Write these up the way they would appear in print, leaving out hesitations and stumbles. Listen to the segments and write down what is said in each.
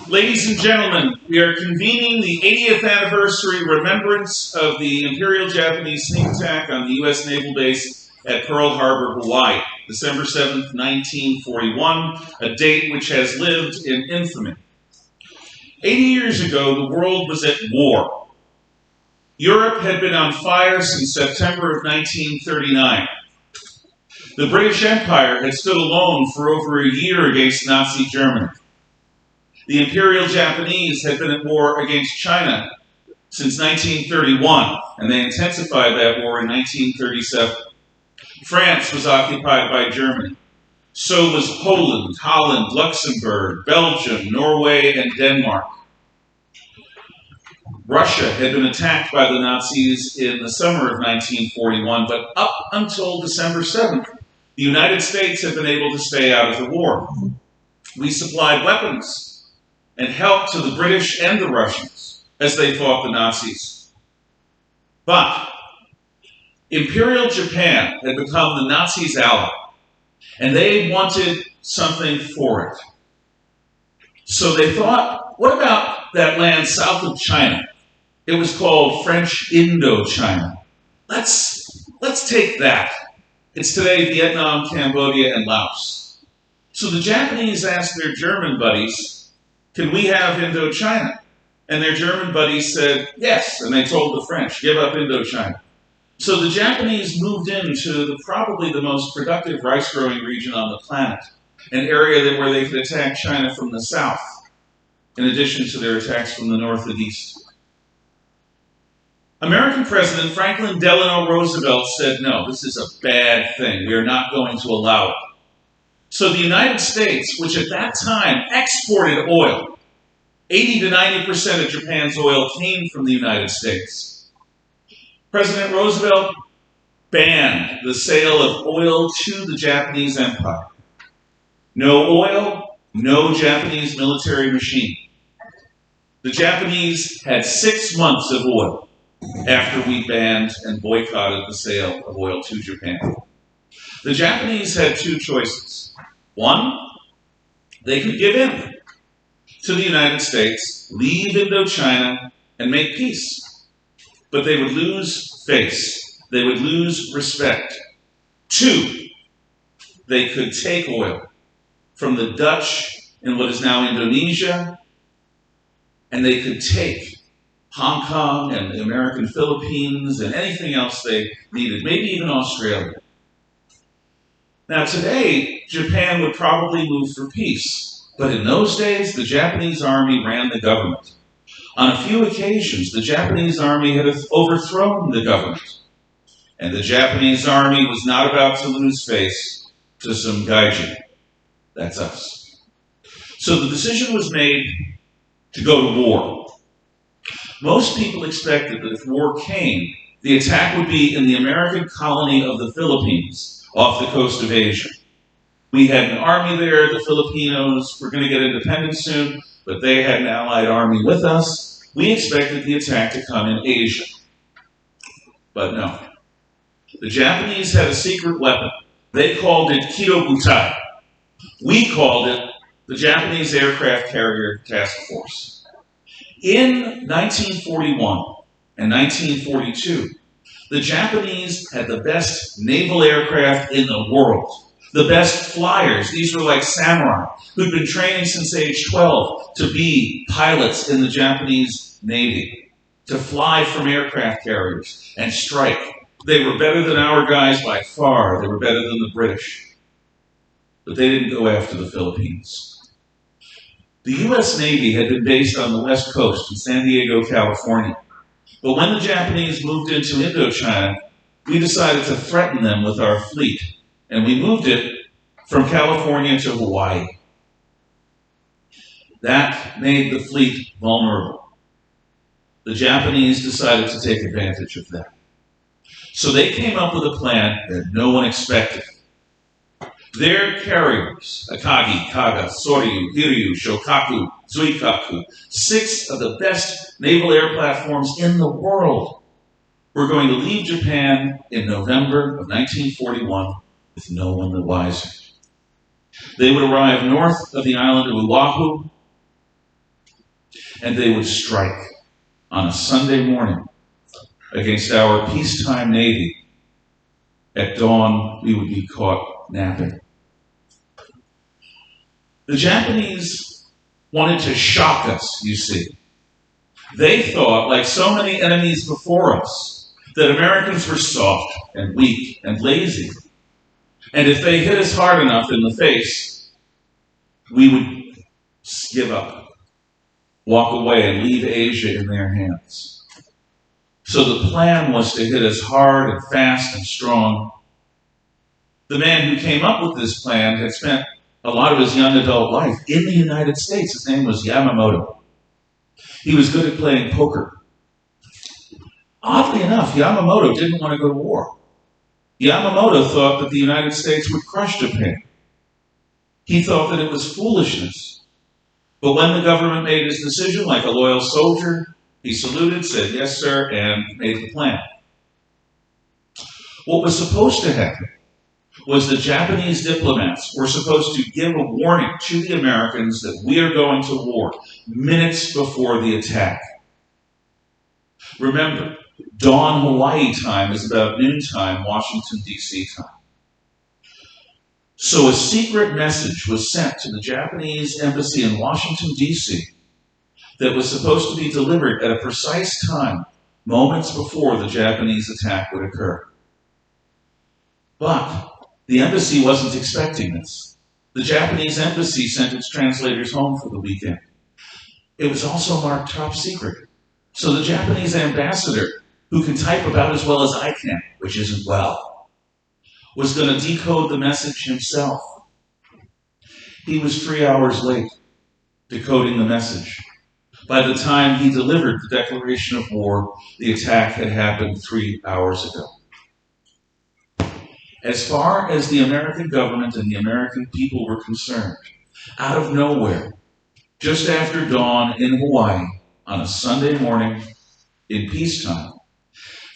Ladies and gentlemen, we are convening the 80th anniversary remembrance of the Imperial Japanese sneak attack on the U.S. Naval Base at Pearl Harbor, Hawaii, December 7th, 1941, a date which has lived in infamy. 80 years ago, the world was at war. Europe had been on fire since September of 1939. The British Empire had stood alone for over a year against Nazi Germany. The Imperial Japanese had been at war against China since 1931, and they intensified that war in 1937. France was occupied by Germany. So was Poland, Holland, Luxembourg, Belgium, Norway, and Denmark. Russia had been attacked by the Nazis in the summer of 1941, but up until December 7th, the United States had been able to stay out of the war. We supplied weapons and helped to the British and the Russians as they fought the Nazis. But Imperial Japan had become the Nazis' ally, and they wanted something for it. So they thought, what about that land south of China? It was called French Indochina. Let's take that. It's today Vietnam, Cambodia, and Laos. So the Japanese asked their German buddies, can we have Indochina? And their German buddies said, yes, and they told the French, give up Indochina. So the Japanese moved into probably the most productive rice-growing region on the planet, an area where they could attack China from the south, in addition to their attacks from the north and east. American President Franklin Delano Roosevelt said, no, this is a bad thing. We are not going to allow it. So the United States, which at that time exported oil, 80 to 90% of Japan's oil came from the United States. President Roosevelt banned the sale of oil to the Japanese Empire. No oil, no Japanese military machine. The Japanese had 6 months of oil after we banned and boycotted the sale of oil to Japan. The Japanese had two choices. One, they could give in to the United States, leave Indochina, and make peace. But they would lose face. They would lose respect. Two, they could take oil from the Dutch in what is now Indonesia, and they could take Hong Kong and the American Philippines and anything else they needed, maybe even Australia. Now today, Japan would probably move for peace, but in those days, the Japanese army ran the government. On a few occasions, the Japanese army had overthrown the government, and the Japanese army was not about to lose face to some gaijin. That's us. So the decision was made to go to war. Most people expected that if war came, the attack would be in the American colony of the Philippines, off the coast of Asia. We had an army there. The Filipinos were going to get independence soon, but they had an allied army with us. We expected the attack to come in Asia. But no. The Japanese had a secret weapon. They called it Kidobutai. We called it the Japanese Aircraft Carrier Task Force. In 1941 and 1942, the Japanese had the best naval aircraft in the world, the best flyers. These were like samurai who'd been training since age 12 to be pilots in the Japanese Navy, to fly from aircraft carriers and strike. They were better than our guys by far. They were better than the British. But they didn't go after the Philippines. The U.S. Navy had been based on the West Coast in San Diego, California. But when the Japanese moved into Indochina, we decided to threaten them with our fleet, and we moved it from California to Hawaii. That made the fleet vulnerable. The Japanese decided to take advantage of that. So they came up with a plan that no one expected. Their carriers, Akagi, Kaga, Soryu, Hiryu, Shokaku, Zuikaku, 6 of the best naval air platforms in the world, were going to leave Japan in November of 1941 with no one the wiser. They would arrive north of the island of Oahu and they would strike on a Sunday morning against our peacetime Navy. At dawn, we would be caught napping. The Japanese wanted to shock us, you see. They thought, like so many enemies before us, that Americans were soft and weak and lazy. And if they hit us hard enough in the face, we would give up, walk away, and leave Asia in their hands. So the plan was to hit us hard and fast and strong. The man who came up with this plan had spent a lot of his young adult life in the United States. His name was Yamamoto. He was good at playing poker. Oddly enough, Yamamoto didn't want to go to war. Yamamoto thought that the United States would crush Japan. He thought that it was foolishness. But when the government made his decision, like a loyal soldier, he saluted, said, "Yes, sir," and made the plan. What was supposed to happen was the Japanese diplomats were supposed to give a warning to the Americans that we are going to war minutes before the attack. Remember, dawn Hawaii time is about noontime Washington, D.C. time. So a secret message was sent to the Japanese embassy in Washington, D.C. that was supposed to be delivered at a precise time, moments before the Japanese attack would occur. But the embassy wasn't expecting this. The Japanese embassy sent its translators home for the weekend. It was also marked top secret. So the Japanese ambassador, who can type about as well as I can, which isn't well, was going to decode the message himself. He was 3 hours late decoding the message. By the time he delivered the declaration of war, the attack had happened 3 hours ago. As far as the American government and the American people were concerned, out of nowhere, just after dawn in Hawaii, on a Sunday morning in peacetime,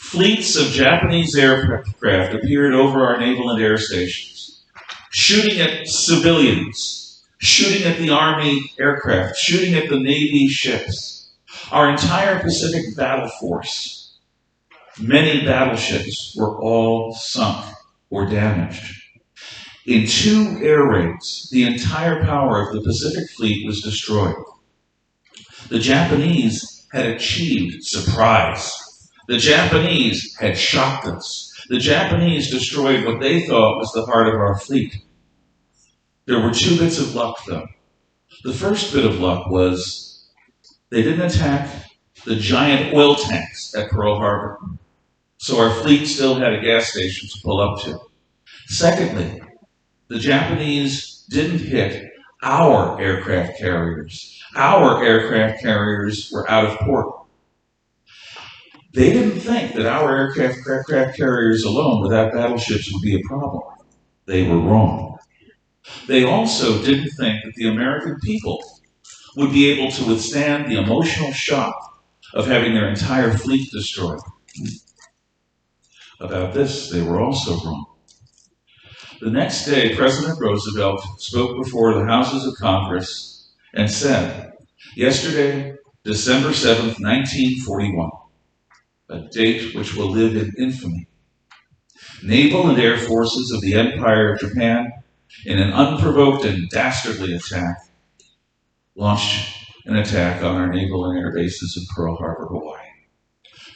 fleets of Japanese aircraft appeared over our naval and air stations, shooting at civilians, shooting at the Army aircraft, shooting at the Navy ships. Our entire Pacific battle force, many battleships, were all sunk or damaged. In 2 air raids, the entire power of the Pacific Fleet was destroyed. The Japanese had achieved surprise. The Japanese had shocked us. The Japanese destroyed what they thought was the heart of our fleet. There were 2 bits of luck, though. The first bit of luck was they didn't attack the giant oil tanks at Pearl Harbor, so our fleet still had a gas station to pull up to. Secondly, the Japanese didn't hit our aircraft carriers. Our aircraft carriers were out of port. They didn't think that our aircraft carriers alone without battleships would be a problem. They were wrong. They also didn't think that the American people would be able to withstand the emotional shock of having their entire fleet destroyed. About this, they were also wrong. The next day, President Roosevelt spoke before the Houses of Congress and said, "Yesterday, December 7th, 1941, a date which will live in infamy, naval and air forces of the Empire of Japan, in an unprovoked and dastardly attack, launched an attack on our naval and air bases in Pearl Harbor, Hawaii.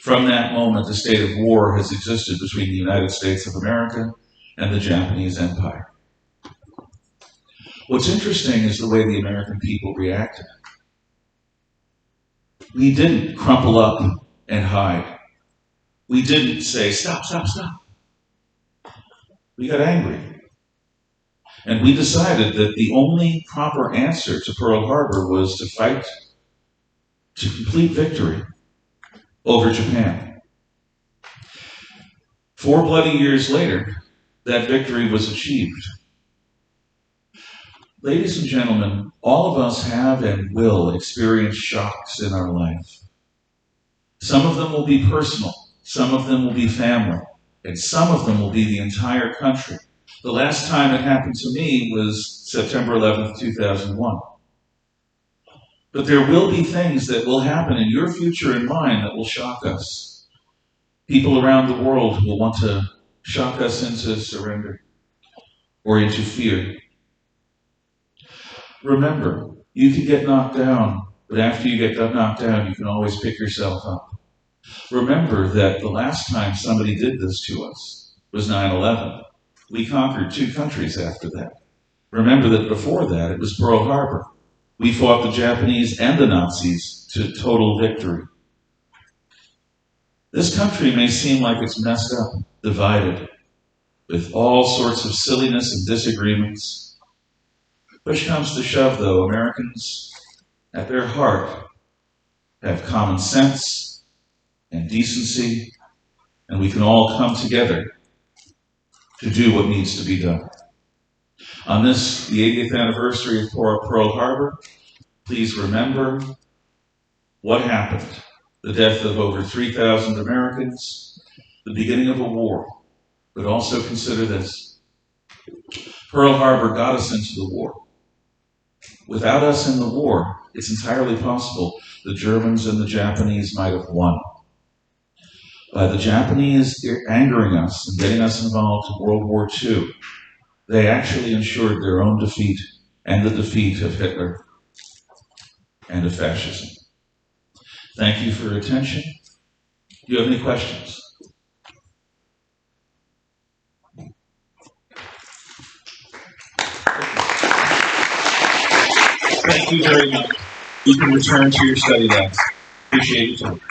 From that moment, a state of war has existed between the United States of America and the Japanese Empire." What's interesting is the way the American people reacted. We didn't crumple up and hide. We didn't say, "Stop, stop, stop." We got angry. And we decided that the only proper answer to Pearl Harbor was to fight to complete victory over Japan. 4 bloody years later, that victory was achieved. Ladies and gentlemen, all of us have and will experience shocks in our life. Some of them will be personal, some of them will be family, and some of them will be the entire country. The last time it happened to me was September 11th, 2001. But there will be things that will happen in your future and mine that will shock us. People around the world will want to shock us into surrender or into fear. Remember, you can get knocked down, but after you get knocked down, you can always pick yourself up. Remember that the last time somebody did this to us was 9/11. We conquered 2 countries after that. Remember that before that, it was Pearl Harbor. We fought the Japanese and the Nazis to total victory. This country may seem like it's messed up, divided, with all sorts of silliness and disagreements. Push comes to shove, though, Americans, at their heart, have common sense and decency, and we can all come together to do what needs to be done. On this, the 80th anniversary of Pearl Harbor, please remember what happened. The death of over 3,000 Americans, the beginning of a war. But also consider this. Pearl Harbor got us into the war. Without us in the war, it's entirely possible the Germans and the Japanese might have won. By the Japanese angering us and getting us involved in World War II, they actually ensured their own defeat and the defeat of Hitler and of fascism. Thank you for your attention. Do you have any questions? Thank you very much. You can return to your study labs. Appreciate your time.